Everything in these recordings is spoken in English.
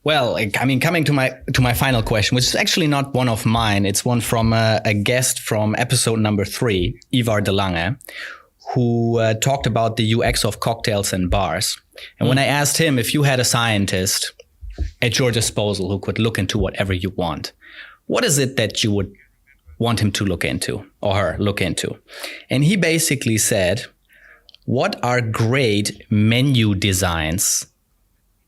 Well, I mean, coming to my final question, which is actually not one of mine. It's one from a guest from episode number 3, Ivar de Lange, who talked about the UX of cocktails and bars. And when I asked him if you had a scientist at your disposal who could look into whatever you want, what is it that you would want him to look into or her look into? And he basically said, what are great menu designs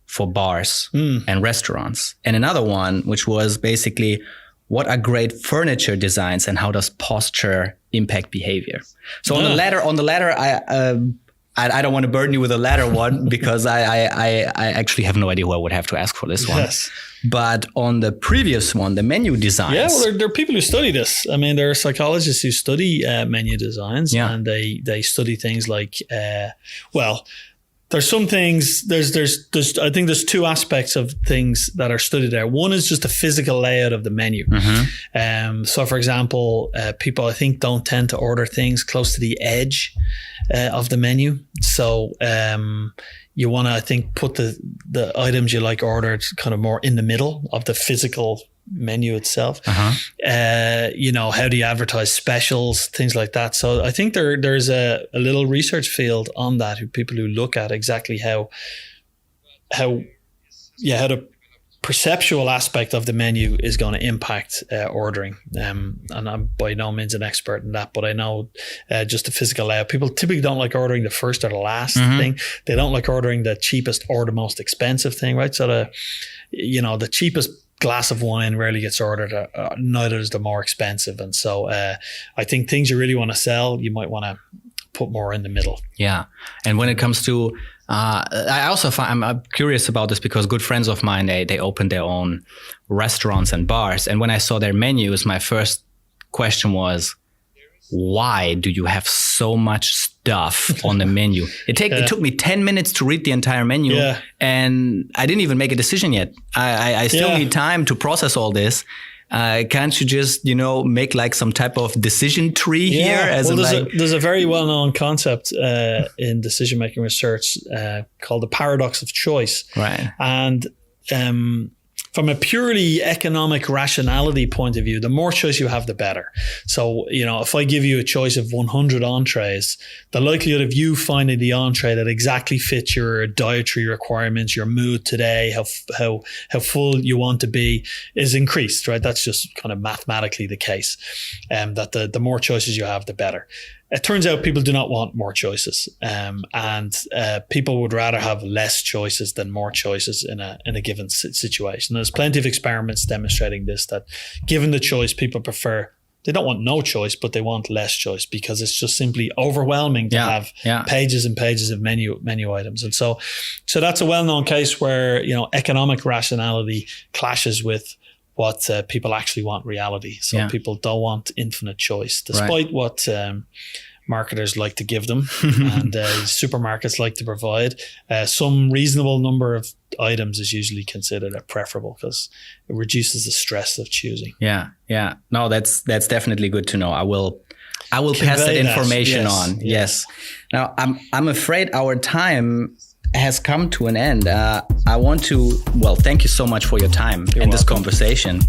for bars and restaurants? And another one, which was basically, what are great furniture designs and how does posture impact behavior? So on the latter, I don't want to burden you with the latter one because I actually have no idea who I would have to ask for this one. Yes. But on the previous one, the menu designs. Yeah, well, there are people who study this. I mean, there are psychologists who study menu designs, and they study things like, there's some things, there's I think there's 2 aspects of things that are studied there. One is just the physical layout of the menu. So for example, people I think don't tend to order things close to the edge of the menu. So you want to, I think, put the items you like ordered kind of more in the middle of the physical menu itself. You know, how do you advertise specials, things like that. So I think there's a little research field on that, people who look at exactly how the perceptual aspect of the menu is going to impact ordering. And I'm by no means an expert in that, but I know just the physical layout. People typically don't like ordering the first or the last thing. They don't like ordering the cheapest or the most expensive thing, right? So the cheapest glass of wine rarely gets ordered, neither is the more expensive. And so I think things you really want to sell, you might want to put more in the middle. Yeah. And when it comes to, I also find, I'm curious about this because good friends of mine, they opened their own restaurants and bars. And when I saw their menus, my first question was, why do you have so much stuff on the menu? It took me 10 minutes to read the entire menu and I didn't even make a decision yet. I still need time to process all this. Can't you just, make like some type of decision tree here? There's a very well-known concept in decision-making research called the paradox of choice. Right. And from a purely economic rationality point of view, the more choice you have, the better. So, if I give you a choice of 100 entrees, the likelihood of you finding the entree that exactly fits your dietary requirements, your mood today, how full you want to be is increased, right? That's just kind of mathematically the case. That the more choices you have, the better. It turns out people do not want more choices, and people would rather have less choices than more choices in a given situation. There's plenty of experiments demonstrating this, that given the choice, people prefer, they don't want no choice, but they want less choice because it's just simply overwhelming to have pages and pages of menu items. And so that's a well-known case where, economic rationality clashes with what people actually want reality. So people don't want infinite choice, despite what marketers like to give them and supermarkets like to provide. Some reasonable number of items is usually considered preferable because it reduces the stress of choosing. Yeah. No, that's definitely good to know. I will pass that information on. Yes. Now, I'm afraid our time has come to an end. I want to, thank you so much for your time in this conversation.